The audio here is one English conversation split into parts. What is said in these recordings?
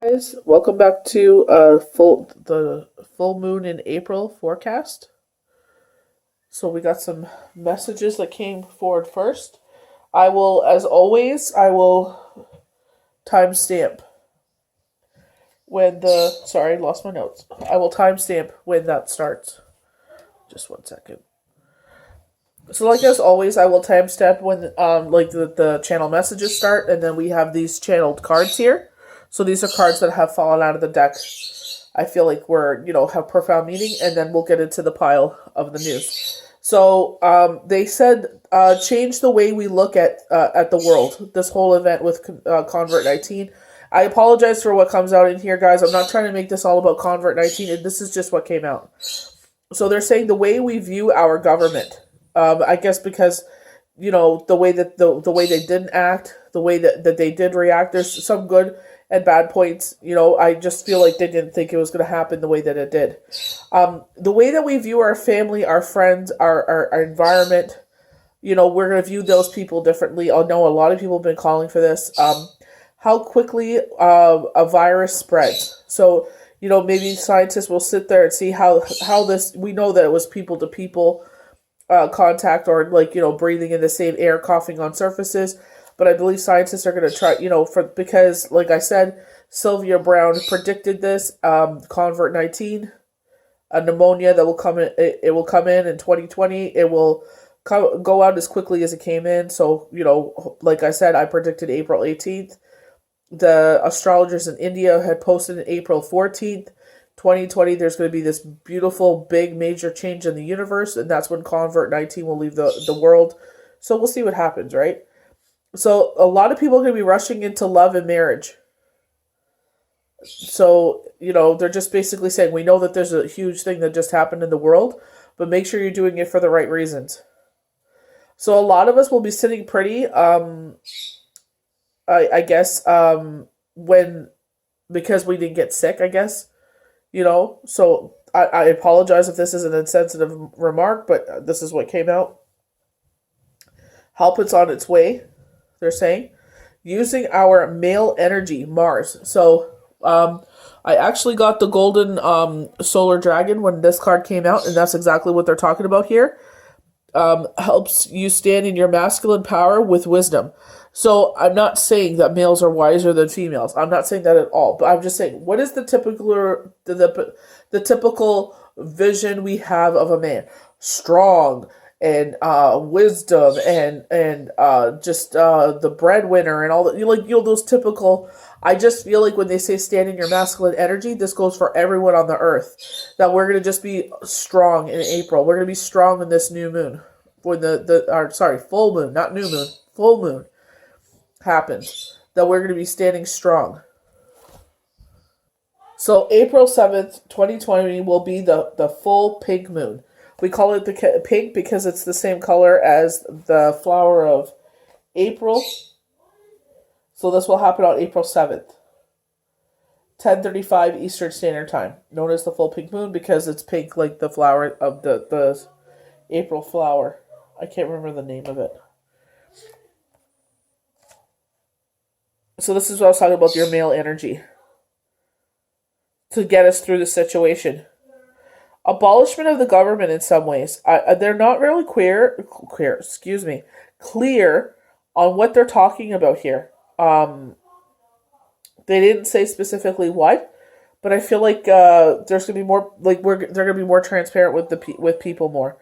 Guys, welcome back to the full moon in April forecast. So we got some messages that came forward first. I will, as always, I will timestamp when the sorry, lost my notes. I will timestamp when that starts. Just 1 second. So like as always, I will timestamp when like the channel messages start, and then we have these channeled cards here. So these are cards that have fallen out of the deck. I feel like we're, have profound meaning, and then we'll get into the pile of the news. So they said change the way we look at the world. This whole event with Convert 19. I apologize for what comes out in here, guys. I'm not trying to make this all about Convert 19. This is just what came out. So they're saying the way we view our government. I guess because the way that the way they didn't act, the way that they did react. There's some good and bad points. I just feel like they didn't think it was going to happen the way that it did. The way that we view our family, our friends, our environment, we're going to view those people differently. I know a lot of people have been calling for this. How quickly a virus spreads. So, maybe scientists will sit there and see how this, we know that it was people to people contact, or breathing in the same air, coughing on surfaces. But I believe scientists are going to try, because like I said, Sylvia Brown predicted this, Convert 19, a pneumonia that will come in, it will come in 2020. It will go out as quickly as it came in. So, like I said, I predicted April 18th. The astrologers in India had posted in April 14th. 2020, there's going to be this beautiful, big, major change in the universe, and that's when Convert 19 will leave the world. So we'll see what happens, right? So a lot of people are going to be rushing into love and marriage. So, they're just basically saying, we know that there's a huge thing that just happened in the world, but make sure you're doing it for the right reasons. So a lot of us will be sitting pretty, I guess, because we didn't get sick, I guess. So I apologize if this is an insensitive remark, but this is what came out. Help is on its way, they're saying. Using our male energy, Mars. So I actually got the golden solar dragon when this card came out, and that's exactly what they're talking about here. Helps you stand in your masculine power with wisdom. So I'm not saying that males are wiser than females. I'm not saying that at all. But I'm just saying, what is the typical vision we have of a man? Strong and wisdom and just the breadwinner and all that. Those typical. I just feel like when they say stand in your masculine energy, this goes for everyone on the earth. That we're gonna just be strong in April. We're gonna be strong in this new moon. When full moon, not new moon, full moon happens, that we're going to be standing strong. So April 7th, 2020 will be the full pink moon. We call it the pink because it's the same color as the flower of April. So this will happen on April 7th. 10:35 Eastern Standard Time. Known as the full pink moon because it's pink like the flower of the April flower. I can't remember the name of it. So this is what I was talking about, your male energy. To get us through the situation. Abolishment of the government in some ways. They're not really clear on what they're talking about here. They didn't say specifically what, but I feel like there's going to be more, they're going to be more transparent with people more.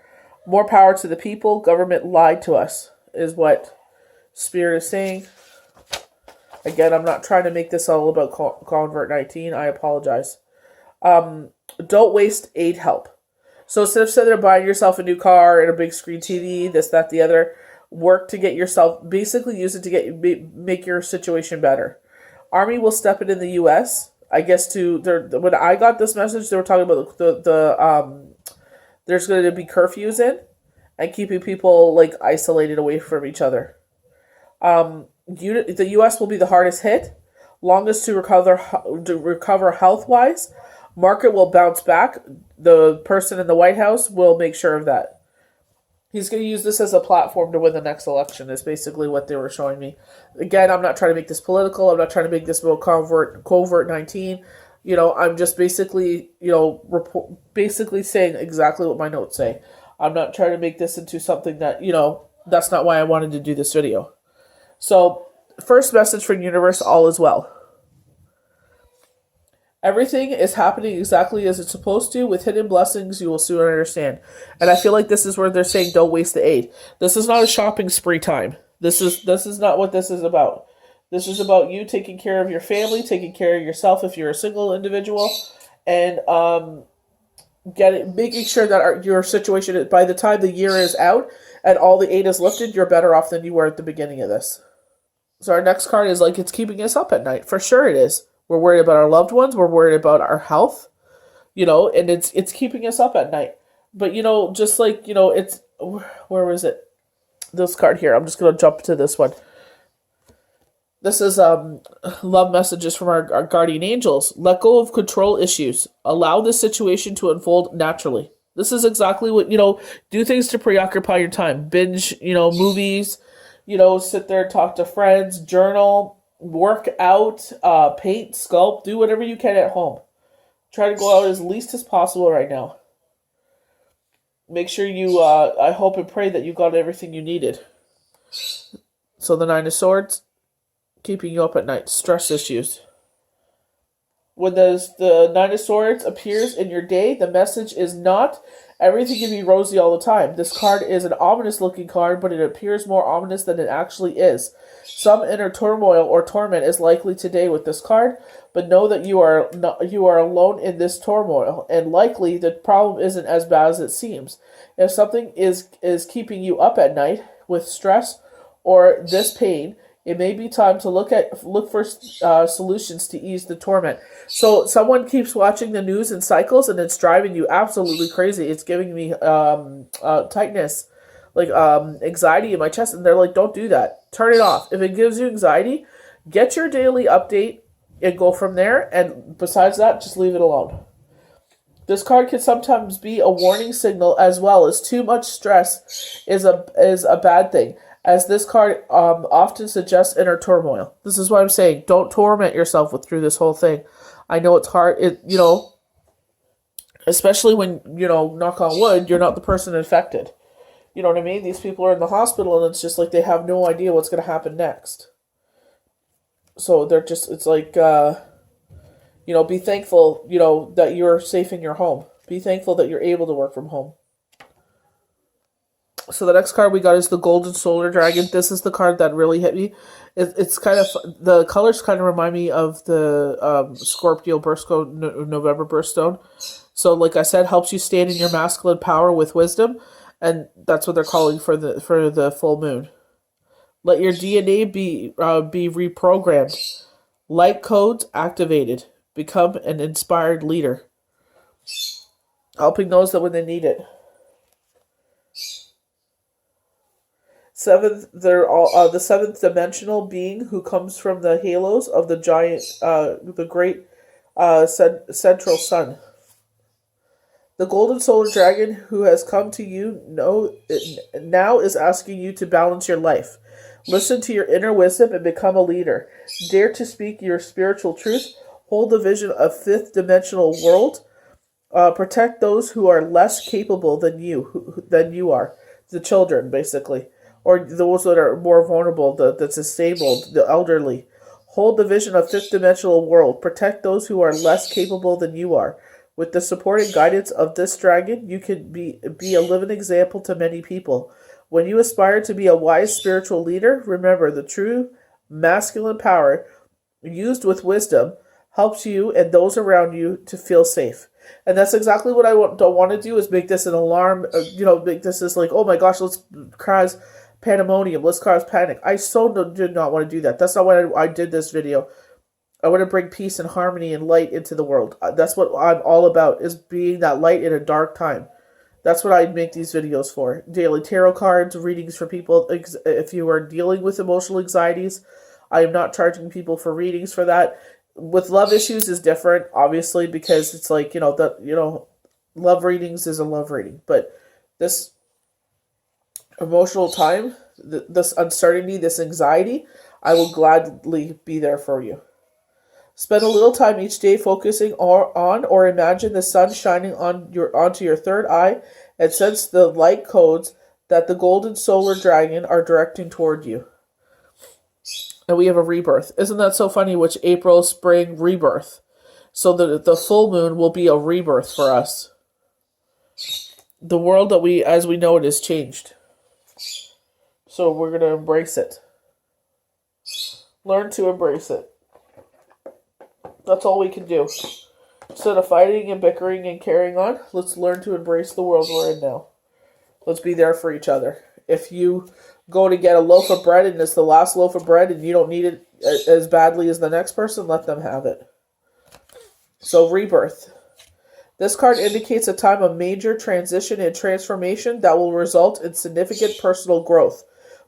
More power to the people. Government lied to us, is what Spirit is saying. Again, I'm not trying to make this all about Convert 19. I apologize. Don't waste aid help. So instead of sitting there buying yourself a new car and a big screen TV, this, that, the other, work to get yourself, basically use it to make your situation better. Army will step in the U.S. I guess when I got this message, they were talking about there's going to be curfews in and keeping people isolated away from each other. The U.S. will be the hardest hit, longest to recover health-wise. Market will bounce back. The person in the White House will make sure of that. He's going to use this as a platform to win the next election, is basically what they were showing me. Again, I'm not trying to make this political. I'm not trying to make this about covert 19. I'm just basically, basically saying exactly what my notes say. I'm not trying to make this into something that, that's not why I wanted to do this video. So, first message from universe, all is well. Everything is happening exactly as it's supposed to. With hidden blessings, you will soon understand. And I feel like this is where they're saying don't waste the aid. This is not a shopping spree time. This is not what this is about. This is about you taking care of your family, taking care of yourself if you're a single individual, and making sure that your situation, by the time the year is out and all the aid is lifted, you're better off than you were at the beginning of this. So our next card is like it's keeping us up at night. For sure it is. We're worried about our loved ones. We're worried about our health, and it's keeping us up at night. But, just like, it's, where was it? This card here. I'm just going to jump to this one. This is love messages from our guardian angels. Let go of control issues. Allow the situation to unfold naturally. This is exactly what, do things to preoccupy your time. Binge, movies, sit there and talk to friends, journal, work out, paint, sculpt, do whatever you can at home. Try to go out as least as possible right now. Make sure you, I hope and pray that you got everything you needed. So the Nine of Swords, keeping you up at night. Stress issues. When the Nine of Swords appears in your day, the message is not everything can be rosy all the time. This card is an ominous looking card, but it appears more ominous than it actually is. Some inner turmoil or torment is likely today with this card, but know that you are alone in this turmoil, and likely the problem isn't as bad as it seems. If something is keeping you up at night with stress or this pain, it may be time to look for solutions to ease the torment. So someone keeps watching the news in cycles, and it's driving you absolutely crazy. It's giving me tightness, like anxiety in my chest, and they're like, "Don't do that. Turn it off." If it gives you anxiety, get your daily update and go from there. And besides that, just leave it alone. This card can sometimes be a warning signal as well, as too much stress is a bad thing, as this card often suggests inner turmoil. This is what I'm saying. Don't torment yourself through this whole thing. I know it's hard, especially when, knock on wood, you're not the person infected. You know what I mean? These people are in the hospital, and it's just like they have no idea what's going to happen next. So they're just, it's like, be thankful, that you're safe in your home. Be thankful that you're able to work from home. So the next card we got is the Golden Solar Dragon. This is the card that really hit me. It's kind of, the colors kind of remind me of the Scorpio Birthstone, November Birthstone. So like I said, helps you stand in your masculine power with wisdom, and that's what they're calling for the full moon. Let your DNA be reprogrammed. Light codes activated. Become an inspired leader. Helping those that when they need it. The seventh dimensional being who comes from the halos of the giant, the great central sun. The golden solar dragon who has come to you now is asking you to balance your life. Listen to your inner wisdom and become a leader. Dare to speak your spiritual truth. Hold the vision of fifth dimensional world. Protect those who are less capable than you are. The children, basically. Or those that are more vulnerable, the disabled, the elderly. Hold the vision of fifth dimensional world. Protect those who are less capable than you are. With the support and guidance of this dragon, you can be a living example to many people. When you aspire to be a wise spiritual leader, remember the true masculine power used with wisdom helps you and those around you to feel safe. And that's exactly what I don't want to do, is make this an alarm, make this as like, oh my gosh, let's cause pandemonium, let's cause panic. I did not want to do that. That's not why I did this video. I want to bring peace and harmony and light into the world. That's what I'm all about, is being that light in a dark time. That's what I make these videos for. Daily tarot cards, readings for people. If you are dealing with emotional anxieties, I am not charging people for readings for that. With love issues is different, obviously, because it's like, love readings is a love reading. But this emotional time, this uncertainty, this anxiety, I will gladly be there for you. Spend a little time each day focusing on or imagine the sun shining onto your third eye and sense the light codes that the golden solar dragon are directing toward you. And we have a rebirth. Isn't that so funny? Which April, spring, rebirth. So the full moon will be a rebirth for us. The world that as we know it, is changed. So we're going to embrace it. Learn to embrace it. That's all we can do. Instead of fighting and bickering and carrying on, let's learn to embrace the world we're in now. Let's be there for each other. If you go to get a loaf of bread and it's the last loaf of bread and you don't need it as badly as the next person, let them have it. So, rebirth. This card indicates a time of major transition and transformation that will result in significant personal growth.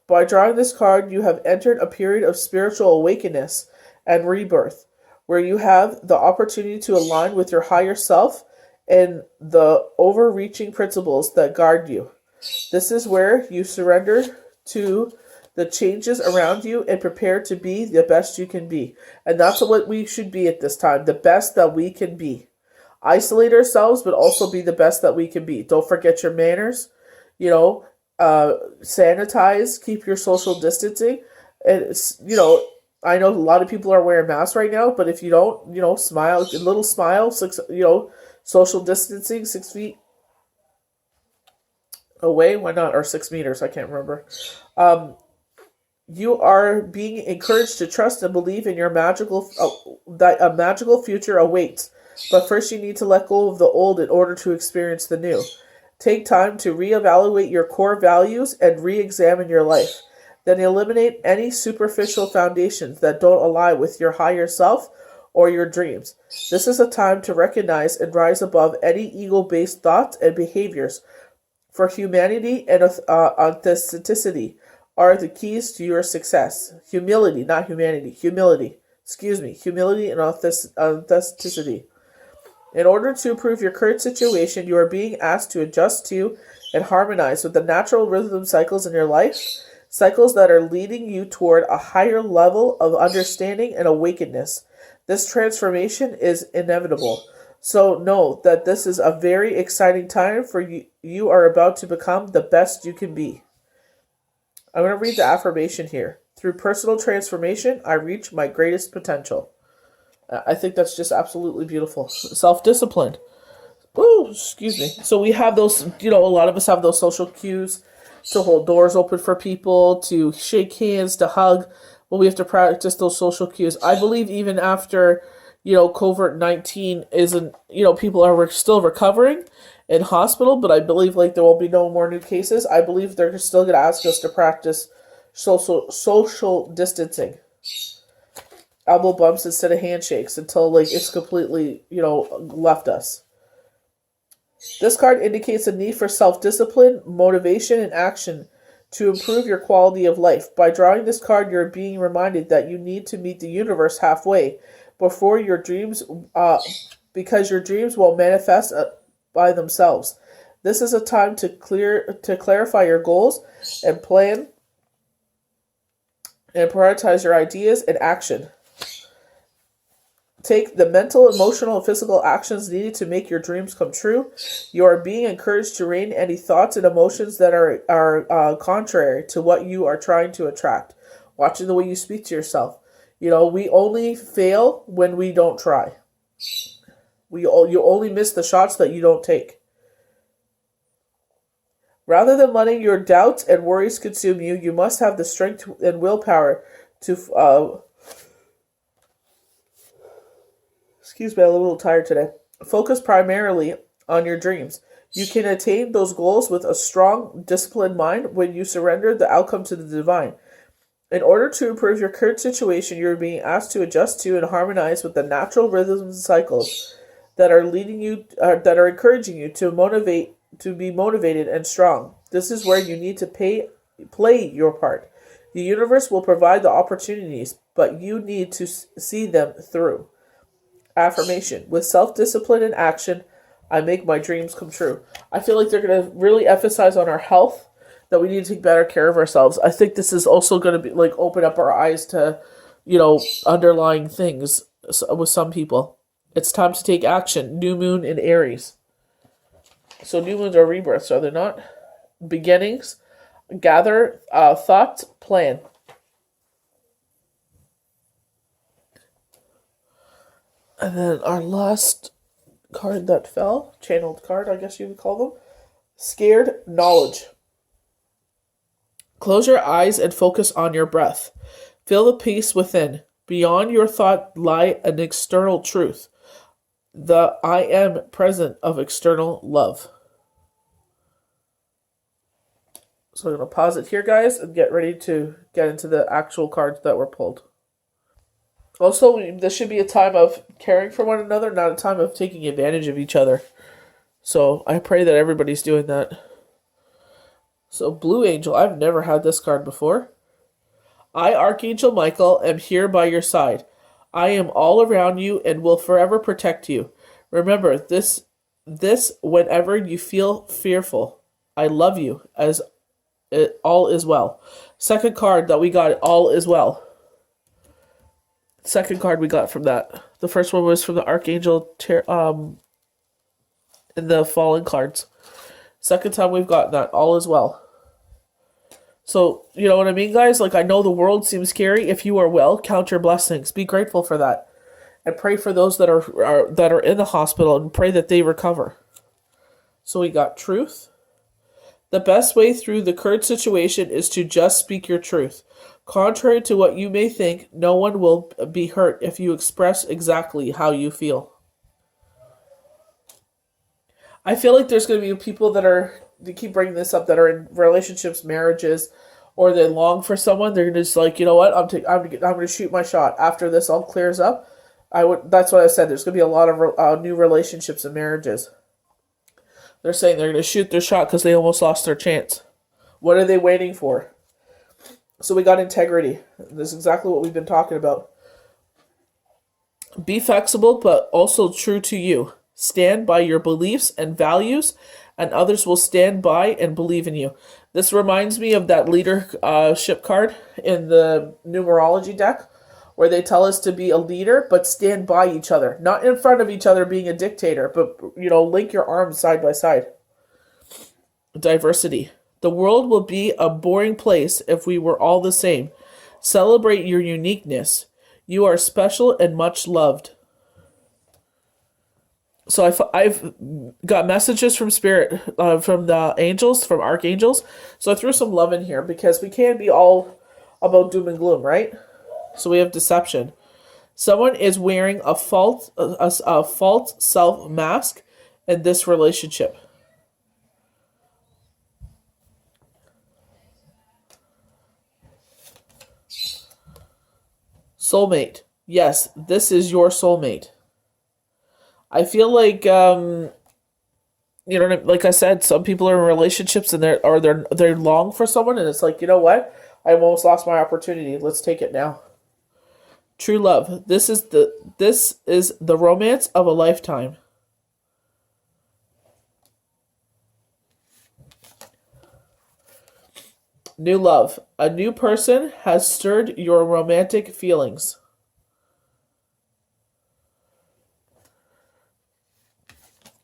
By drawing this card, you have entered a period of spiritual awakeness and rebirth, where you have the opportunity to align with your higher self and the overreaching principles that guard you. This is where you surrender to the changes around you and prepare to be the best you can be. And that's what we should be at this time, the best that we can be. Isolate ourselves, but also be the best that we can be. Don't forget your manners, sanitize, keep your social distancing. And, I know a lot of people are wearing masks right now, but if you don't, smile, a little smile, social distancing, 6 feet away, why not? Or 6 meters, I can't remember. You are being encouraged to trust and believe in your that a magical future awaits. But first you need to let go of the old in order to experience the new. Take time to reevaluate your core values and re-examine your life. Then eliminate any superficial foundations that don't align with your higher self or your dreams. This is a time to recognize and rise above any ego-based thoughts and behaviors. For humanity and authenticity are the keys to your success. Humility, not humanity. Humility. Humility and authenticity. In order to improve your current situation, you are being asked to adjust to and harmonize with the natural rhythm cycles in your life, cycles that are leading you toward a higher level of understanding and awakeness. This transformation is inevitable. So know that this is a very exciting time for you. You are about to become the best you can be. I'm going to read the affirmation here. Through personal transformation, I reach my greatest potential. I think that's just absolutely beautiful. Self-discipline. Ooh, excuse me. So we have those, a lot of us have those social cues to hold doors open for people, to shake hands, to hug. Well, we have to practice those social cues. I believe even after, COVID-19 isn't, people are still recovering in hospital, but I believe there will be no more new cases. I believe they're still going to ask us to practice social distancing. Elbow bumps instead of handshakes until it's completely, left us. This card indicates a need for self-discipline, motivation, and action to improve your quality of life. By drawing this card, you're being reminded that you need to meet the universe halfway before your dreams, because your dreams will manifest by themselves. This is a time to clarify your goals and plan and prioritize your ideas and action. Take the mental, emotional, and physical actions needed to make your dreams come true. You are being encouraged to rein any thoughts and emotions that are contrary to what you are trying to attract. Watching the way you speak to yourself. We only fail when we don't try. You only miss the shots that you don't take. Rather than letting your doubts and worries consume you, you must have the strength and willpower to excuse me, I'm a little tired today. Focus primarily on your dreams. You can attain those goals with a strong, disciplined mind when you surrender the outcome to the divine. In order to improve your current situation, you're being asked to adjust to and harmonize with the natural rhythms and cycles that are encouraging you to be motivated and strong. This is where you need to play your part. The universe will provide the opportunities, but you need to see them through. Affirmation. With self-discipline and action, I make my dreams come true. I feel like they're going to really emphasize on our health. that we need to take better care of ourselves. I think this is also going to be like open up our eyes to, underlying things with some people. It's time to take action. New moon in Aries. So new moons are rebirths, are they not? Beginnings. Gather thoughts, plan. And then our last card that fell, channeled card, I guess you would call them. Scared, knowledge. Close your eyes and focus on your breath. Feel the peace within. Beyond your thought lie an external truth. The I am present of external love. So I'm going to pause it here, guys, and get ready to get into the actual cards that were pulled. Also, this should be a time of caring for one another, not a time of taking advantage of each other. So I pray that everybody's doing that. So Blue Angel, I've never had this card before. I, Archangel Michael, am here by your side. I am all around you and will forever protect you. Remember this whenever you feel fearful. I love you as all is well. Second card that we got, all is well. Second card we got from that. The first one was from the Archangel in the Fallen cards. Second time we've gotten that, all is well. So, you know what I mean, guys? Like, I know the world seems scary. If you are well, count your blessings. Be grateful for that. And pray for those that are in the hospital and pray that they recover. So we got truth. The best way through the current situation is to just speak your truth. Contrary to what you may think, no one will be hurt if you express exactly how you feel. I feel like there's going to be people they keep bringing this up, that are in relationships, marriages, or they long for someone. They're just like, you know what, I'm going to shoot my shot. After this all clears up, that's what I said. There's going to be a lot of new relationships and marriages. They're saying they're going to shoot their shot because they almost lost their chance. What are they waiting for? So we got integrity. This is exactly what we've been talking about. Be flexible, but also true to you. Stand by your beliefs and values, and others will stand by and believe in you. This reminds me of that leadership card in the numerology deck, where they tell us to be a leader, but stand by each other. Not in front of each other being a dictator, but, link your arms side by side. Diversity. The world will be a boring place if we were all the same. Celebrate your uniqueness. You are special and much loved. So I've got messages from Spirit, from the angels, from archangels. So I threw some love in here because we can't be all about doom and gloom, right? So we have deception. Someone is wearing a false self mask in this relationship. Soulmate. Yes, this is your soulmate. I feel like, like I said, some people are in relationships and they long for someone, and it's like, you know what? I almost lost my opportunity. Let's take it now. True love. This is the romance of a lifetime. New love. A new person has stirred your romantic feelings.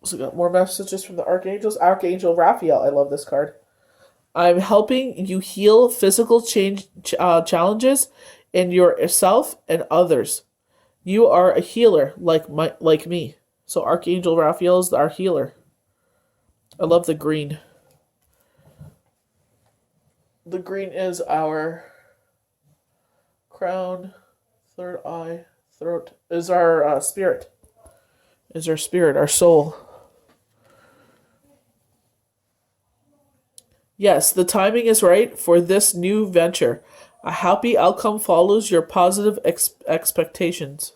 So we got more messages from the archangels. Archangel Raphael. I love this card. I'm helping you heal physical challenges in yourself and others. You are a healer like me. So Archangel Raphael is our healer. I love the green. The green is our crown, third eye, throat. Is our spirit. Is our spirit, our soul. Yes, the timing is right for this new venture. A happy outcome follows your positive expectations.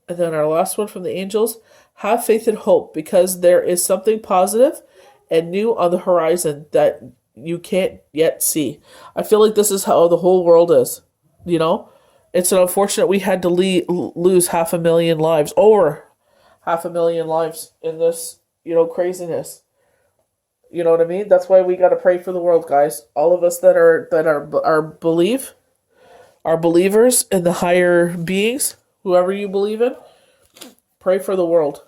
And then our last one from the angels. Have faith and hope, because there is something positive and new on the horizon that you can't yet see. I feel like this is how the whole world is. It's unfortunate we had to lose 500,000 lives. Over 500,000 lives in this, craziness. You know what I mean? That's why we got to pray for the world, guys. All of us are believers in the higher beings, whoever you believe in, pray for the world.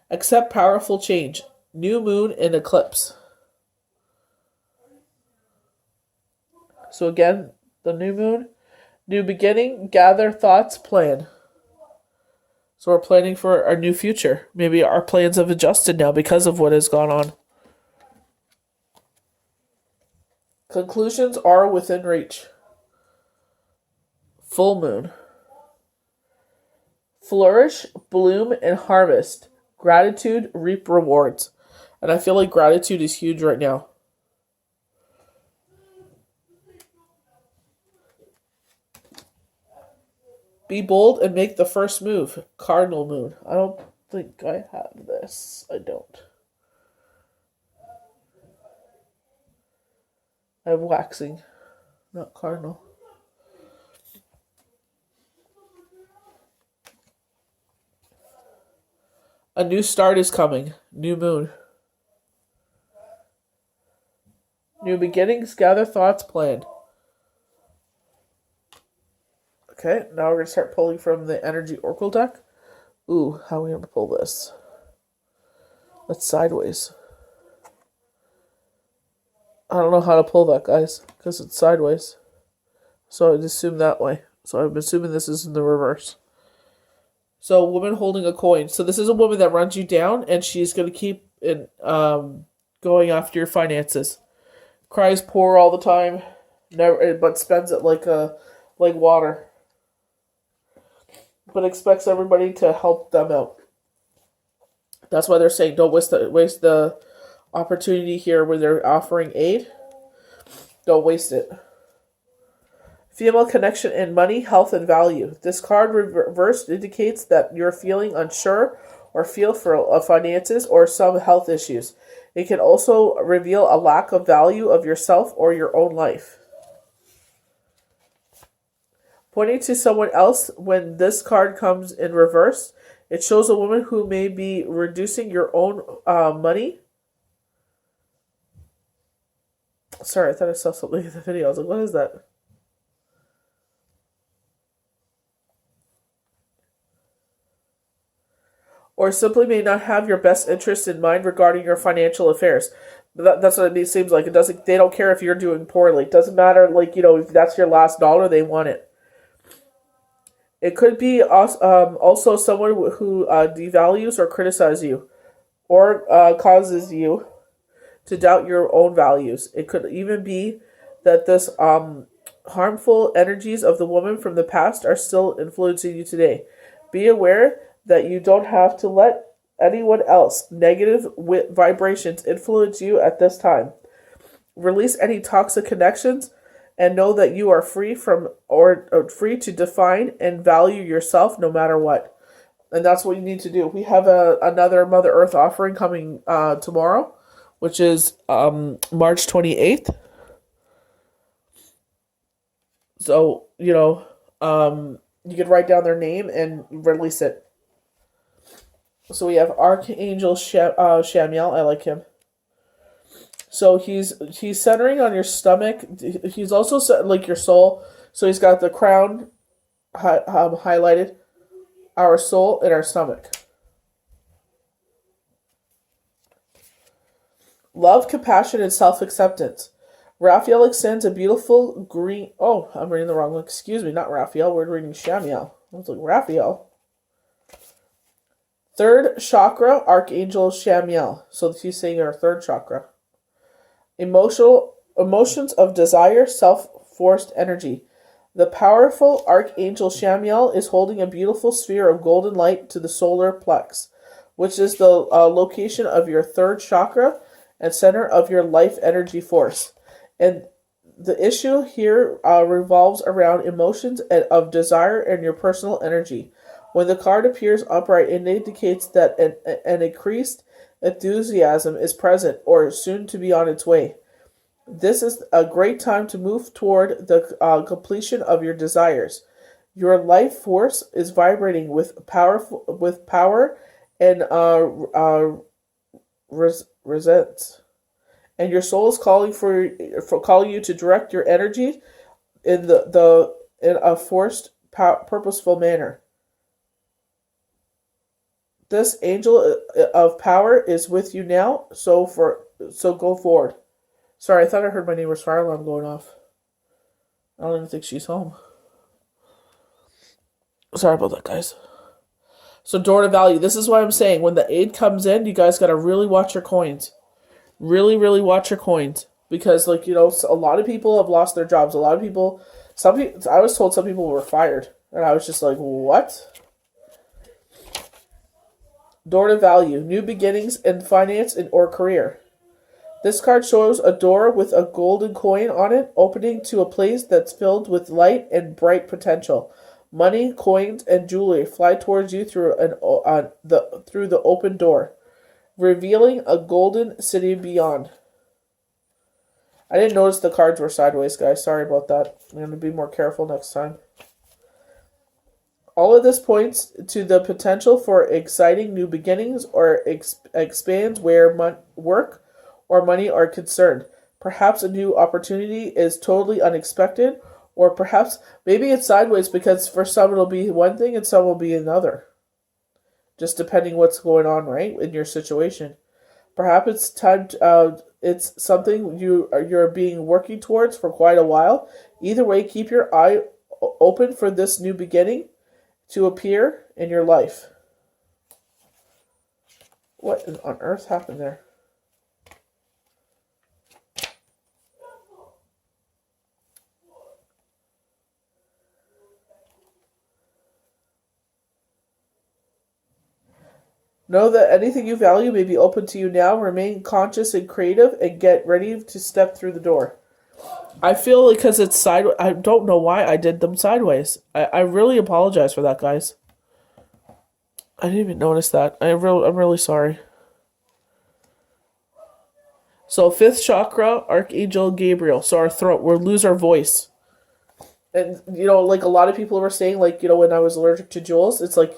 Accept powerful change. New moon and eclipse. So again, the new moon, new beginning, gather thoughts, plan. So we're planning for our new future. Maybe our plans have adjusted now because of what has gone on. Conclusions are within reach. Full moon. Flourish, bloom, and harvest. Gratitude, reap rewards. And I feel like gratitude is huge right now. Be bold and make the first move. Cardinal moon. I don't think I have this. I don't. I have waxing, not cardinal. A new start is coming. New moon. New beginnings, gather thoughts, plan. Okay, now we're going to start pulling from the Energy Oracle deck. Ooh, how are we going to pull this? That's sideways. I don't know how to pull that, guys, because it's sideways. So I'd assume that way. So I'm assuming this is in the reverse. So, woman holding a coin. So this is a woman that runs you down, and she's going to keep going after your finances. Cries poor all the time, but spends it like water. But expects everybody to help them out. That's why they're saying don't waste the opportunity here where they're offering aid. Don't waste it. Female connection in money, health, and value. This card reversed indicates that you're feeling unsure or feel for finances or some health issues. It can also reveal a lack of value of yourself or your own life. Pointing to someone else when this card comes in reverse, it shows a woman who may be reducing your own money. Sorry, I thought I saw something in the video. I was like, what is that? Or simply may not have your best interest in mind regarding your financial affairs. That's what it seems like. They don't care if you're doing poorly. It doesn't matter, if that's your last dollar, they want it. It could be also someone who devalues or criticizes you, or causes you to doubt your own values. It could even be that this harmful energies of the woman from the past are still influencing you today. Be aware that you don't have to let anyone else negative vibrations influence you at this time. Release any toxic connections and know that you are free free to define and value yourself no matter what. And that's what you need to do. We have another Mother Earth offering coming tomorrow, which is March 28th. So, you could write down their name and release it. So we have Archangel Shamiel. I like him. So he's centering on your stomach. He's also like your soul. So he's got the crown highlighted, our soul, and our stomach. Love, compassion, and self-acceptance. Raphael extends a beautiful green... Oh, I'm reading the wrong one. Excuse me, not Raphael. We're reading Shamiel. I was like, Raphael. Third chakra, Archangel Shamiel. So he's saying our third chakra. Emotions of desire, self-forced energy. The powerful Archangel Shamiel is holding a beautiful sphere of golden light to the solar plex, which is the location of your third chakra and center of your life energy force. And the issue here revolves around emotions of desire and your personal energy. When the card appears upright, it indicates that an increased enthusiasm is present or soon to be on its way. This is a great time to move toward the completion of your desires. Your life force is vibrating with power and resents, and your soul is calling for calling you to direct your energy in the in a forced, purposeful manner. This angel of power is with you now, so go forward. Sorry, I thought I heard my neighbor's fire alarm going off. I don't even think she's home. Sorry about that, guys. So door to value. This is what I'm saying. When the aid comes in, you guys gotta really watch your coins. Really, really watch your coins. Because, like, a lot of people have lost their jobs. A lot of people, I was told some people were fired. And I was just like, what? Door to value. New beginnings in finance or career. This card shows a door with a golden coin on it, opening to a place that's filled with light and bright potential. Money, coins, and jewelry fly towards you through the open door, revealing a golden city beyond. I didn't notice the cards were sideways, guys. Sorry about that. I'm going to be more careful next time. All of this points to the potential for exciting new beginnings or expands where work or money are concerned. Perhaps a new opportunity is totally unexpected, or perhaps maybe it's sideways because for some it'll be one thing and some will be another. Just depending what's going on, right, in your situation. Perhaps it's time it's something you're being working towards for quite a while. Either way, keep your eye open for this new beginning to appear in your life. What on earth happened there? Know that anything you value may be open to you now. Remain conscious and creative and get ready to step through the door. I feel like because it's sideways. I don't know why I did them sideways. I really apologize for that, guys. I didn't even notice that. I'm really sorry. So, 5th chakra, Archangel Gabriel. So our throat, we'll lose our voice. And, like a lot of people were saying, like, when I was allergic to jewels, it's like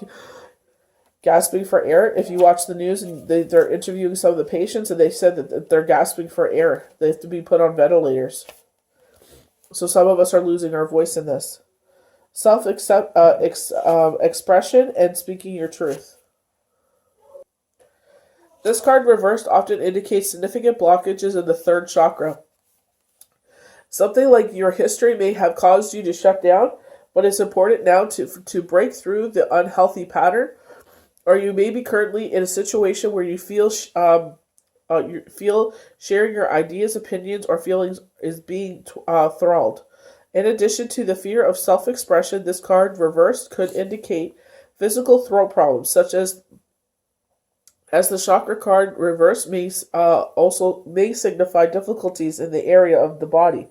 gasping for air. If you watch the news and they're interviewing some of the patients and they said that they're gasping for air. They have to be put on ventilators. So some of us are losing our voice in this. Expression and speaking your truth. This card reversed often indicates significant blockages in the 3rd chakra. Something like your history may have caused you to shut down, but it's important now to break through the unhealthy pattern, or you may be currently in a situation where you feel sharing your ideas, opinions, or feelings is being thralled. In addition to the fear of self-expression, this card reversed could indicate physical throat problems, such as the chakra card reversed may signify difficulties in the area of the body.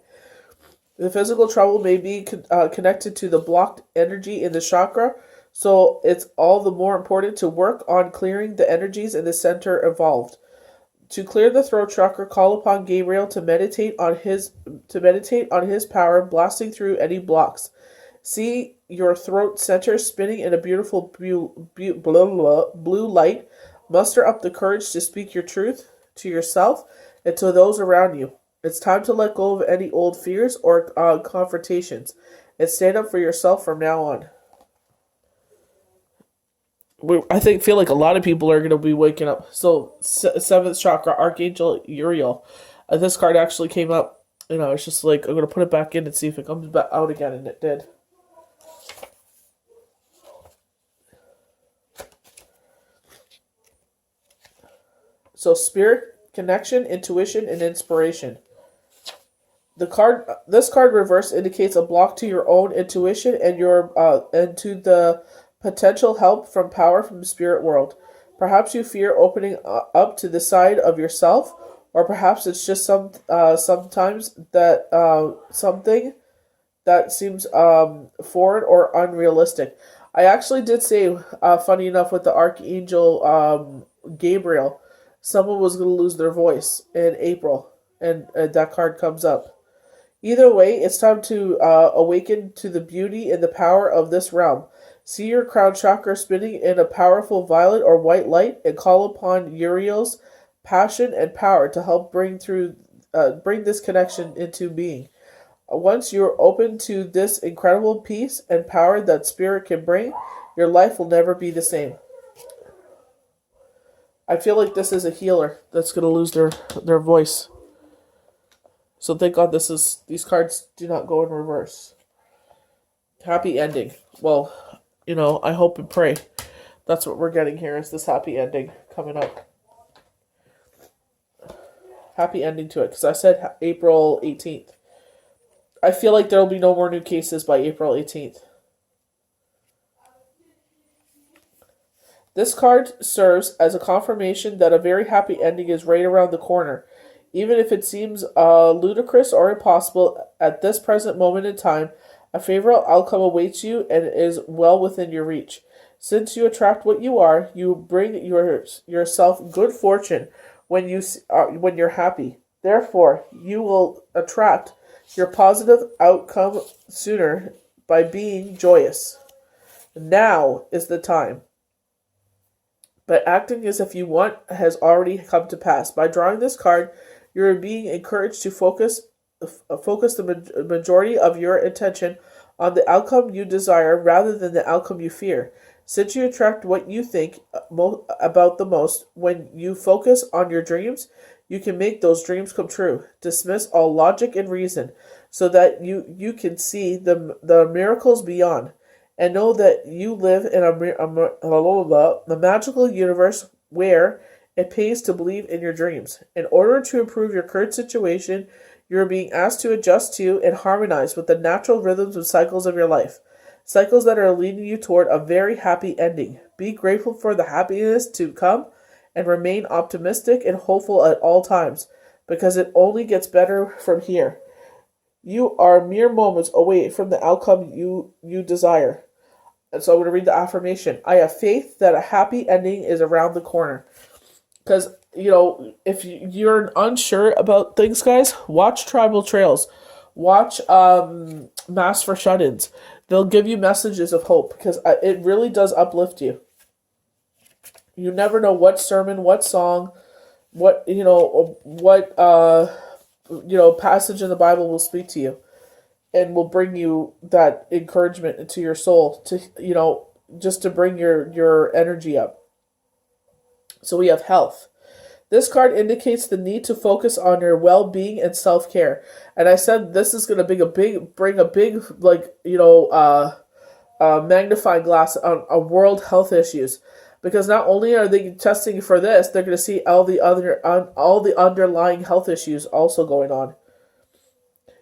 The physical trouble may be connected to the blocked energy in the chakra, so it's all the more important to work on clearing the energies in the center involved. To clear the throat chakra, call upon Gabriel to meditate on his power, blasting through any blocks. See your throat center spinning in a beautiful blue light. Muster up the courage to speak your truth to yourself and to those around you. It's time to let go of any old fears or confrontations and stand up for yourself from now on. I feel like a lot of people are going to be waking up. So, 7th chakra, Archangel Uriel. This card actually came up, and I was just like, I'm going to put it back in and see if it comes back out again, and it did. So, spirit, connection, intuition, and inspiration. This card reverse indicates a block to your own intuition and to the potential help from power from the spirit world. Perhaps you fear opening up to the side of yourself, or perhaps it's just sometimes that something that seems foreign or unrealistic. I actually did say, funny enough, with the Archangel Gabriel, someone was going to lose their voice in April, and that card comes up. Either way, it's time to awaken to the beauty and the power of this realm. See your crown chakra spinning in a powerful violet or white light, and call upon Uriel's passion and power to help bring this connection into being. Once you're open to this incredible peace and power that spirit can bring, your life will never be the same. I feel like this is a healer that's going to lose their voice. So thank God these cards do not go in reverse. Happy ending. Well, I hope and pray that's what we're getting here is this happy ending coming up. Happy ending to it, because I said April 18th. I feel like there will be no more new cases by April 18th. This card serves as a confirmation that a very happy ending is right around the corner. Even if it seems ludicrous or impossible at this present moment in time, a favorable outcome awaits you and is well within your reach. Since you attract what you are, you bring yourself good fortune when you're happy. Therefore, you will attract your positive outcome sooner by being joyous. Now is the time. But acting as if you want has already come to pass. By drawing this card, you're being encouraged to focus the majority of your attention on the outcome you desire rather than the outcome you fear. Since you attract what you think about the most, when you focus on your dreams, you can make those dreams come true. Dismiss all logic and reason so that you can see the miracles beyond. And know that you live in a magical universe where it pays to believe in your dreams. In order to improve your current situation, you are being asked to adjust to and harmonize with the natural rhythms and cycles of your life. Cycles that are leading you toward a very happy ending. Be grateful for the happiness to come and remain optimistic and hopeful at all times, because it only gets better from here. You are mere moments away from the outcome you desire. And so I'm going to read the affirmation. I have faith that a happy ending is around the corner. Because, if you're unsure about things, guys, watch Tribal Trails. Watch Mass for Shut-ins. They'll give you messages of hope, because it really does uplift you. You never know what sermon, what song, what passage in the Bible will speak to you and will bring you that encouragement into your soul to, just to bring your energy up. So we have health. This card indicates the need to focus on your well-being and self-care. And I said this is going to bring a big magnifying glass on world health issues. Because not only are they testing for this, they're going to see all the underlying health issues also going on.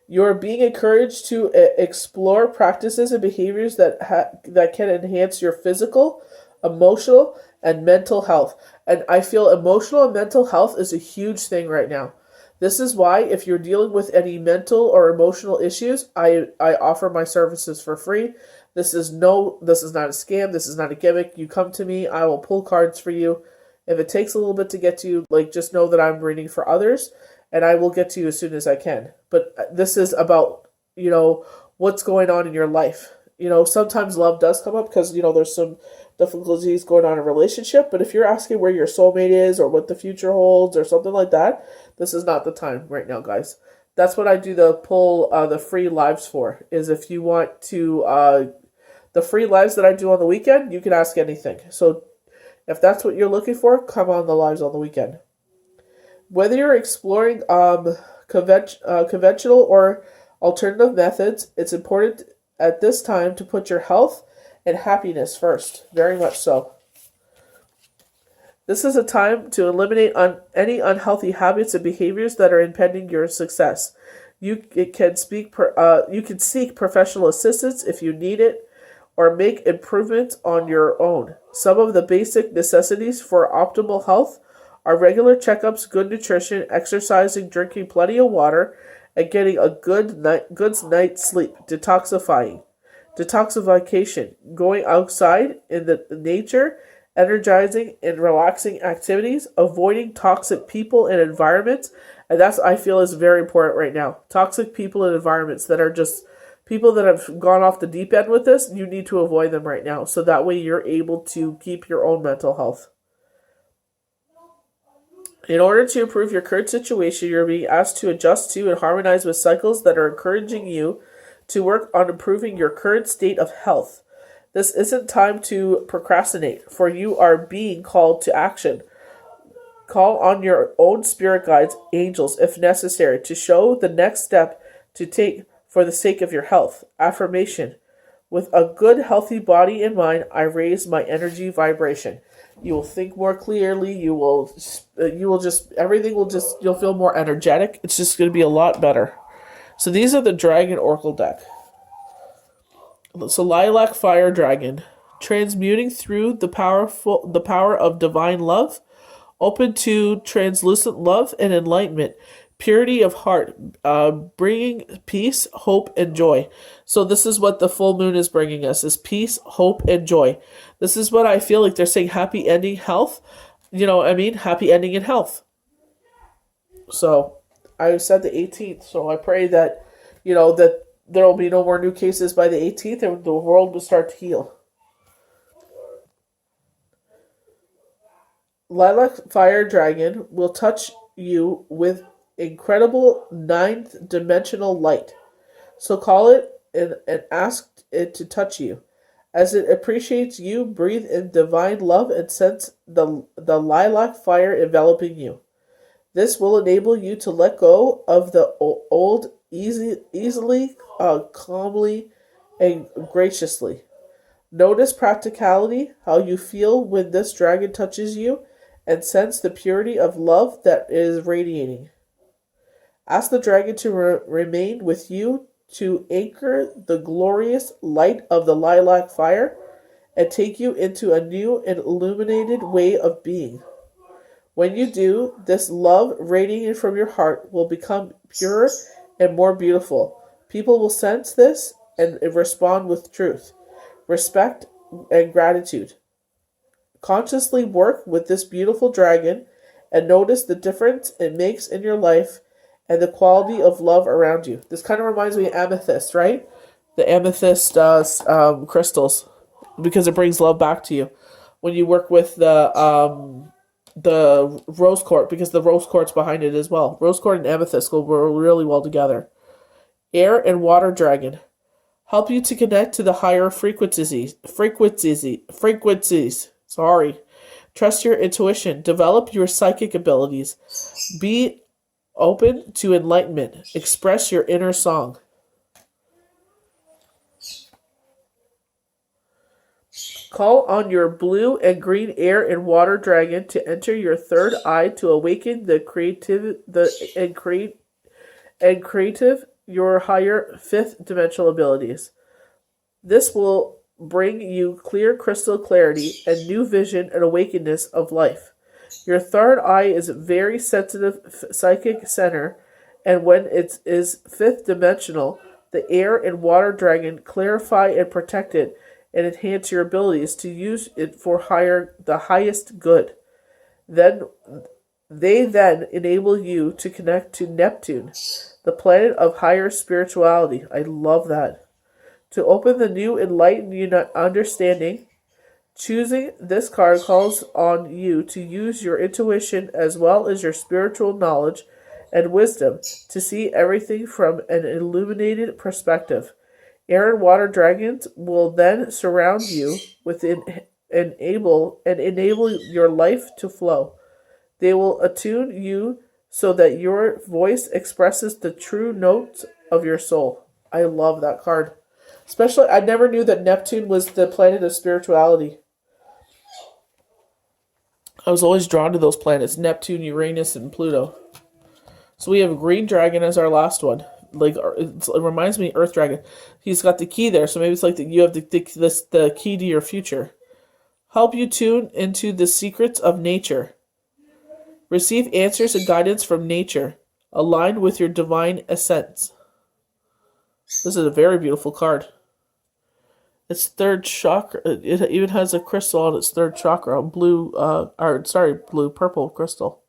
You are being encouraged to explore practices and behaviors that can enhance your physical, emotional, and mental health. And I feel emotional and mental health is a huge thing right now. This is why if you're dealing with any mental or emotional issues, I offer my services for free. This is not a scam. This is not a gimmick. You come to me, I will pull cards for you. If it takes a little bit to get to you, just know that I'm reading for others, and I will get to you as soon as I can. But this is about, what's going on in your life. Sometimes love does come up because, there's some difficulties going on in a relationship. But if you're asking where your soulmate is or what the future holds or something like that, this is not the time right now, guys. That's what I do the pull the free lives for, is if you want to, the free lives that I do on the weekend, you can ask anything. So if that's what you're looking for, come on the lives on the weekend. Whether you're exploring conventional or alternative methods, it's important at this time to put your health and happiness first. Very much so. This is a time to eliminate any unhealthy habits and behaviors that are impeding your success. You can seek professional assistance if you need it, or make improvements on your own. Some of the basic necessities for optimal health are regular checkups, good nutrition, exercising, drinking plenty of water, and getting a good night's sleep. Detoxification, going outside in the nature, energizing and relaxing activities, avoiding toxic people and environments, And that's, I feel, is very important right now. Toxic people and environments that are just people that have gone off the deep end with this, you need to avoid them right now. So that way you're able to keep your own mental health. In order to improve your current situation, you're being asked to adjust to and harmonize with cycles that are encouraging you to work on improving your current state of health. This isn't time to procrastinate, for you are being called to action. Call on your own spirit guides, angels, if necessary, to show the next step to take for the sake of your health. Affirmation. With a good, healthy body and mind, I raise my energy vibration. You will think more clearly. You will just, everything will just, you'll feel more energetic. It's just going to be a lot better. So these are the Dragon Oracle deck. So Lilac Fire Dragon, transmuting through the power of divine love, open to translucent love and enlightenment, purity of heart, bringing peace, hope, and joy. So this is what the full moon is bringing us, is peace, hope, and joy. This is what I feel like they're saying, happy ending health. You know what I mean? Happy ending in health. So I said the 18th, so I pray that, that there will be no more new cases by the 18th and the world will start to heal. Lilac Fire Dragon will touch you with incredible ninth-dimensional light. So call it and ask it to touch you. As it appreciates you, breathe in divine love and sense the lilac fire enveloping you. This will enable you to let go of the old easily, calmly, and graciously. Notice practicality, how you feel when this dragon touches you, and sense the purity of love that is radiating. Ask the dragon to remain with you to anchor the glorious light of the lilac fire and take you into a new and illuminated way of being. When you do, this love radiating from your heart will become purer and more beautiful. People will sense this and respond with truth, respect, and gratitude. Consciously work with this beautiful dragon and notice the difference it makes in your life and the quality of love around you. This kind of reminds me of amethyst, right? The amethyst crystals, because it brings love back to you. When you work with the rose quartz, because the rose quartz behind it as well. Rose quartz and amethyst go really well together. Air and water dragon help you to connect to the higher frequencies. Sorry. Trust your intuition. Develop your psychic abilities. Be open to enlightenment. Express your inner song. Call on your blue and green air and water dragon to enter your third eye to awaken the creative your higher fifth dimensional abilities. This will bring you clear crystal clarity and new vision and awakeness of life. Your third eye is a very sensitive psychic center, and when it is fifth dimensional, the air and water dragon clarify and protect it and enhance your abilities to use it for the highest good. They then enable you to connect to Neptune, the planet of higher spirituality. I love that. To open the new enlightened understanding, choosing this card calls on you to use your intuition as well as your spiritual knowledge and wisdom to see everything from an illuminated perspective. Air and water dragons will then surround you with enable your life to flow. They will attune you so that your voice expresses the true notes of your soul. I love that card. Especially, I never knew that Neptune was the planet of spirituality. I was always drawn to those planets, Neptune, Uranus, and Pluto. So we have Green Dragon as our last one. Like, it reminds me of Earth Dragon. He's got the key there, so maybe it's like you have the key to your future. Help you tune into the secrets of nature. Receive answers and guidance from nature, aligned with your divine essence. This is a very beautiful card. Its third chakra, it even has a crystal on its third chakra, purple crystal.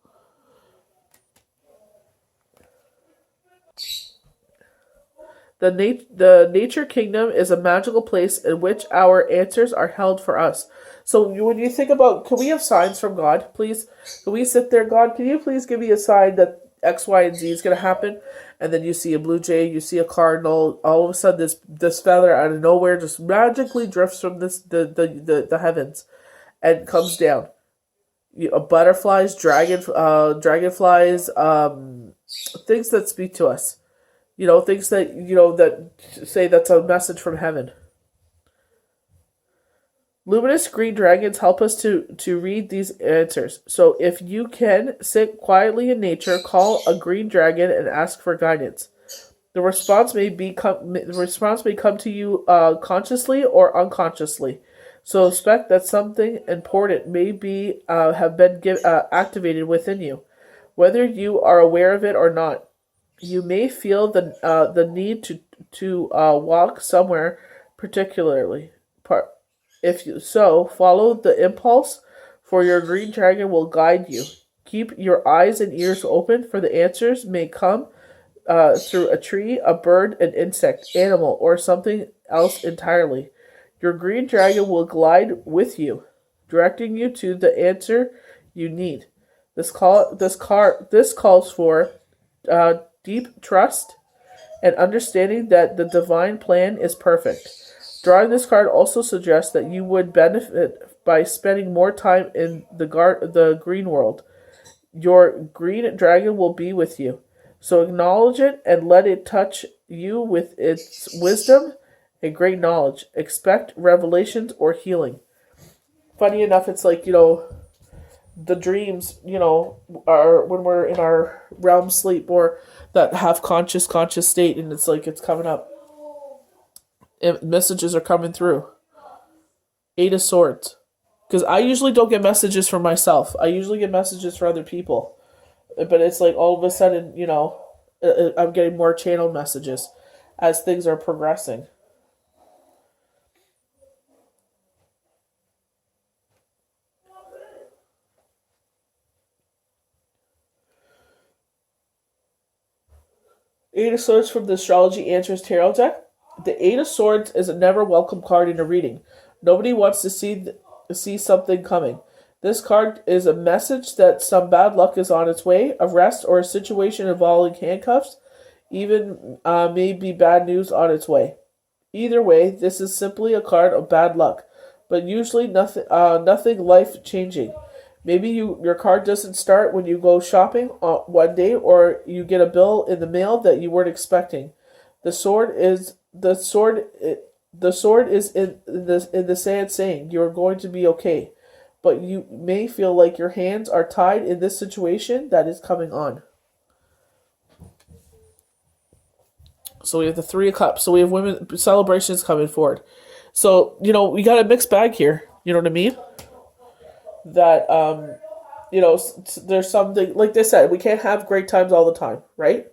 The nature kingdom is a magical place in which our answers are held for us. So when you think about, can we have signs from God, please? Can we sit there, God, can you please give me a sign that X, Y, and Z is going to happen? And then you see a blue jay, you see a cardinal. All of a sudden, this feather out of nowhere just magically drifts from the heavens and comes down. Butterflies, dragonflies, things that speak to us. Things that that say that's a message from heaven. Luminous green dragons help us to read these answers. So if you can sit quietly in nature, call a green dragon and ask for guidance. The response may come to you consciously or unconsciously. So expect that something important may be have been activated within you, whether you are aware of it or not. You may feel the need to walk somewhere particularly. If you follow the impulse, for your green dragon will guide you. Keep your eyes and ears open, for the answers may come through a tree, a bird, an insect, animal, or something else entirely. Your green dragon will glide with you, directing you to the answer you need. This calls for deep trust and understanding that the divine plan is perfect. Drawing this card also suggests that you would benefit by spending more time in the green world. Your green dragon will be with you. So acknowledge it and let it touch you with its wisdom and great knowledge. Expect revelations or healing. Funny enough, it's like, the dreams, are when we're in our realm sleep or that half conscious state, and it's like it's coming up. Messages are coming through. 8 of Swords. Because I usually don't get messages for myself. I usually get messages for other people. But it's like all of a sudden, I'm getting more channeled messages as things are progressing. Eight of Swords from the Astrology Answers Tarot deck. The Eight of Swords is a never welcome card in a reading. Nobody wants to see something coming. This card is a message that some bad luck is on its way, arrest, or a situation involving handcuffs, even maybe bad news on its way. Either way, this is simply a card of bad luck, but usually nothing life-changing. Maybe your card doesn't start when you go shopping one day, or you get a bill in the mail that you weren't expecting. The sword is in the sand, saying you're going to be okay, but you may feel like your hands are tied in this situation that is coming on. So we have the Three of Cups. So we have women celebrations coming forward. So we got a mixed bag here. You know what I mean? That there's something, like they said, we can't have great times all the time, right?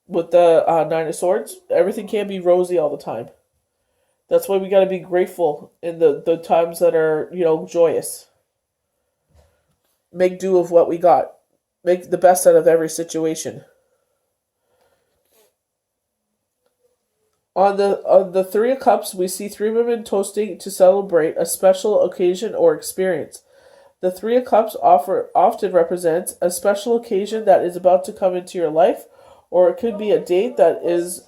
With the Nine of Swords, everything can't be rosy all the time. That's why we got to be grateful in the times that are, joyous. Make do of what we got. Make the best out of every situation. On the Three of Cups, we see 3 women toasting to celebrate a special occasion or experience. The Three of Cups often represents a special occasion that is about to come into your life, or it could be a date that is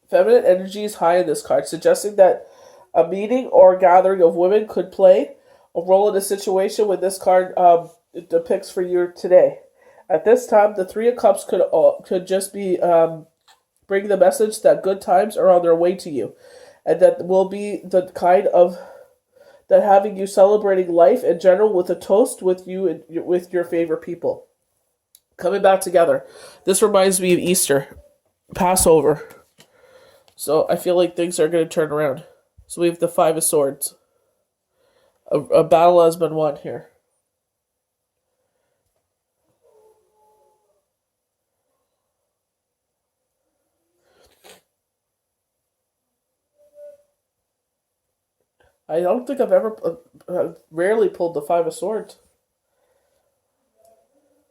feminine energy is high in this card, suggesting that a meeting or gathering of women could play a role in a situation when this card depicts for you today. At this time, the Three of Cups could just be bring the message that good times are on their way to you, and that will be the kind of that having you celebrating life in general with a toast with you and with your favorite people. Coming back together. This reminds me of Easter, Passover. So I feel like things are going to turn around. So we have the Five of Swords. A battle has been won here. I don't think I've ever, rarely pulled the Five of Swords.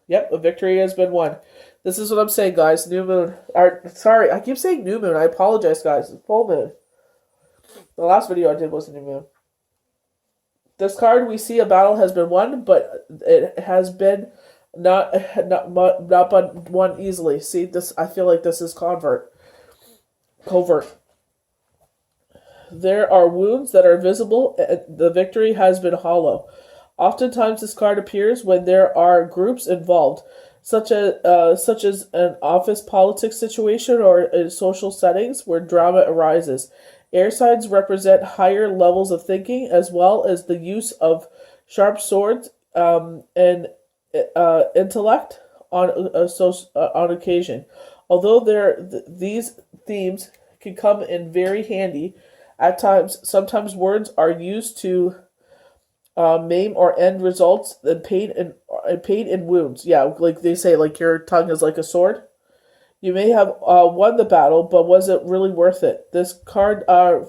Yep, a victory has been won. This is what I'm saying, guys. New moon. Sorry, I keep saying new moon. I apologize, guys. It's full moon. The last video I did was a new moon. This card, we see a battle has been won, but it has been not won easily. See this? I feel like this is covert. There are wounds that are visible, and the victory has been hollow. Oftentimes, this card appears when there are groups involved, such as an office politics situation or in social settings where drama arises. Air signs represent higher levels of thinking, as well as the use of sharp swords and intellect on occasion. Although these themes can come in very handy at times, sometimes words are used to maim or end results in pain and wounds. Yeah, like they say, like your tongue is like a sword. You may have won the battle, but was it really worth it? This card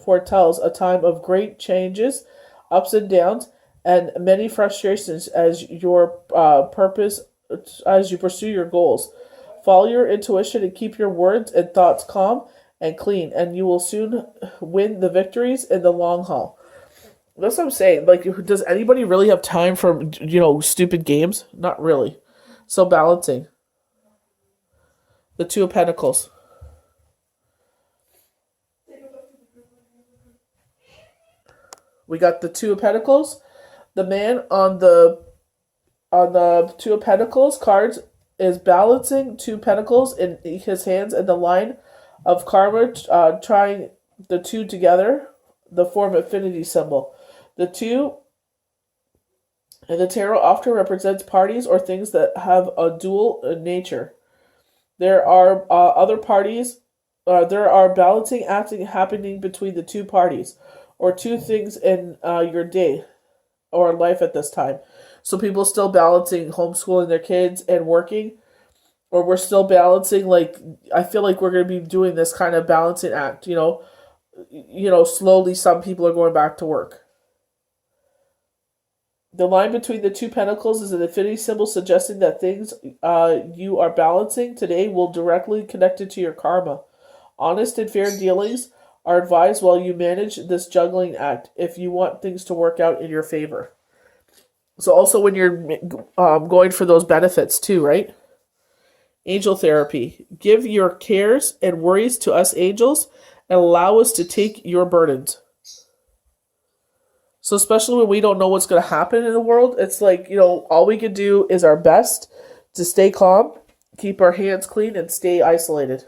foretells a time of great changes, ups and downs, and many frustrations as as you pursue your goals. Follow your intuition and keep your words and thoughts calm and clean, and you will soon win the victories in the long haul. That's what I'm saying. Like, does anybody really have time for, stupid games? Not really. So balancing. The Two of Pentacles. We got the Two of Pentacles. The man on the Two of Pentacles cards is balancing two pentacles in his hands and the line of karma, trying the two together, the form infinity symbol. The two in the tarot often represents parties or things that have a dual nature. There are other parties. There are balancing acting happening between the two parties, or two things in your day or life at this time. So people still balancing homeschooling their kids and working, or we're still balancing. Like, I feel like we're going to be doing this kind of balancing act. Slowly some people are going back to work. The line between the two pentacles is an infinity symbol, suggesting that things you are balancing today will directly connect it to your karma. Honest and fair dealings are advised while you manage this juggling act if you want things to work out in your favor. So also when you're going for those benefits too, right? Angel therapy. Give your cares and worries to us angels and allow us to take your burdens. So especially when we don't know what's going to happen in the world, it's like, all we can do is our best to stay calm, keep our hands clean, and stay isolated.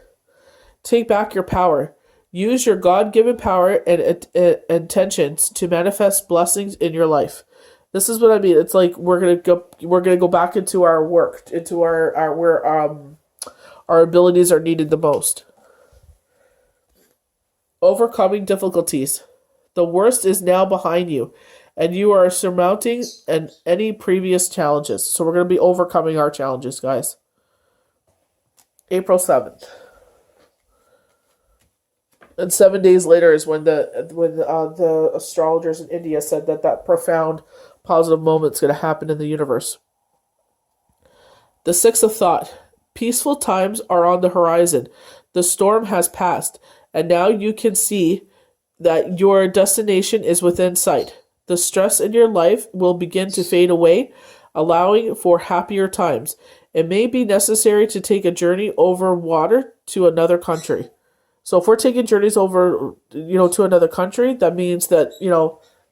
Take back your power. Use your God-given power and intentions to manifest blessings in your life. This is what I mean. It's like we're gonna go back into our work, into our where our abilities are needed the most. Overcoming difficulties. The worst is now behind you, and you are surmounting any previous challenges. So we're going to be overcoming our challenges, guys. April 7th. And 7 days later is when the astrologers in India said that profound positive moment is going to happen in the universe. The Six of Thought. Peaceful times are on the horizon. The storm has passed, and now you can see that your destination is within sight. The stress in your life will begin to fade away, allowing for happier times. It may be necessary to take a journey over water to another country. So if we're taking journeys over, to another country, that means that,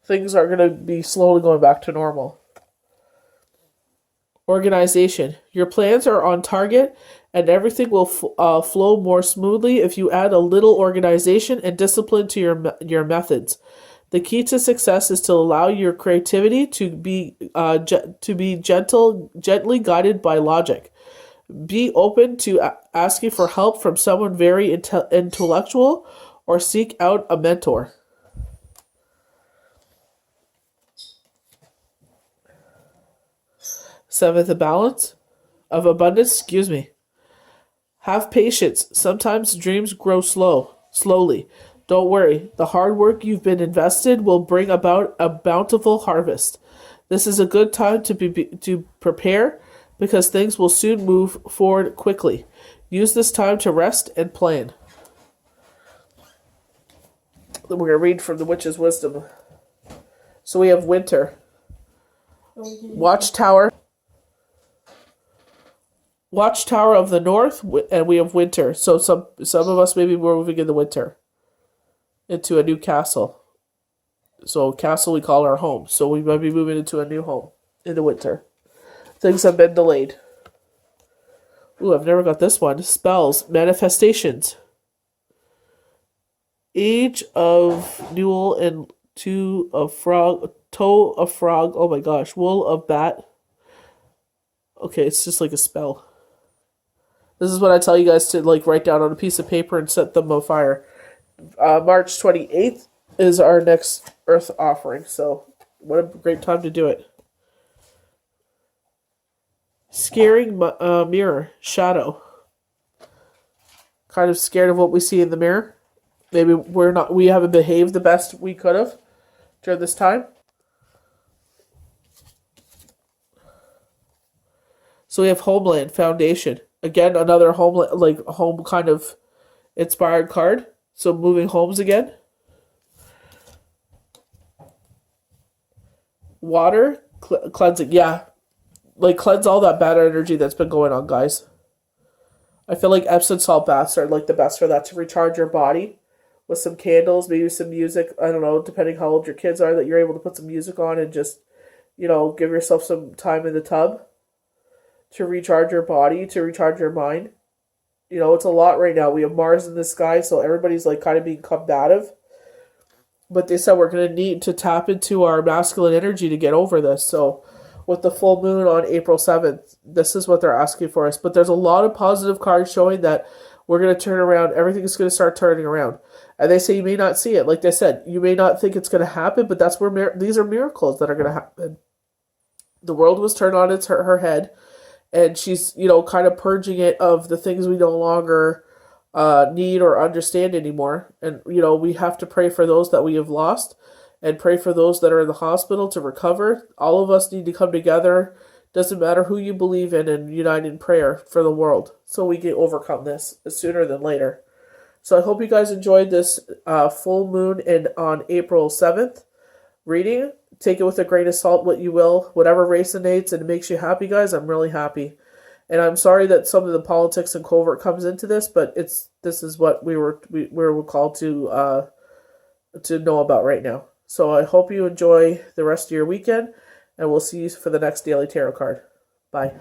things are going to be slowly going back to normal. Organization. Your plans are on target, and everything will flow more smoothly if you add a little organization and discipline to your methods. The key to success is to allow your creativity to be gently guided by logic. Be open to asking for help from someone very intellectual, or seek out a mentor. Seventh of abundance. Have patience. Sometimes dreams grow slowly. Don't worry. The hard work you've been invested will bring about a bountiful harvest. This is a good time to prepare, because things will soon move forward quickly. Use this time to rest and plan. Then we're going to read from the Witch's Wisdom. So we have winter. Watchtower of the North, and we have winter. So some of us maybe we're moving in the winter into a new castle. So castle we call our home. So we might be moving into a new home in the winter. Things have been delayed. Ooh, I've never got this one. Spells, manifestations. Age of Newell and toe of frog. Oh my gosh, wool of bat. Okay, it's just like a spell. This is what I tell you guys to like write down on a piece of paper and set them on fire. March 28th is our next Earth offering, so what a great time to do it. Scaring mirror, shadow. Kind of scared of what we see in the mirror. Maybe we haven't behaved the best we could have during this time. So we have Homeland Foundation. Again, another homeland, like home kind of inspired card. So moving homes again. Water cleansing. Yeah. Like cleanse all that bad energy that's been going on, guys. I feel like Epsom salt baths are like the best for that, to recharge your body with some candles, maybe some music. I don't know, depending how old your kids are, that you're able to put some music on and just, give yourself some time in the tub to recharge your body, to recharge your mind. It's a lot right now. We have Mars in the sky, so everybody's like kind of being combative. But they said we're going to need to tap into our masculine energy to get over this. So with the full moon on April 7th, this is what they're asking for us. But there's a lot of positive cards showing that we're going to turn around. Everything's going to start turning around. And they say you may not see it. Like they said, you may not think it's going to happen, but that's where these are miracles that are going to happen. The world was turned on her head. And she's, kind of purging it of the things we no longer need or understand anymore. And, we have to pray for those that we have lost and pray for those that are in the hospital to recover. All of us need to come together. Doesn't matter who you believe in, and unite in prayer for the world so we can overcome this sooner than later. So I hope you guys enjoyed this full moon on April 7th reading. Take it with a grain of salt, what you will. Whatever resonates and makes you happy, guys, I'm really happy. And I'm sorry that some of the politics and covert comes into this, but this is what we were called to know about right now. So I hope you enjoy the rest of your weekend, and we'll see you for the next Daily Tarot card. Bye.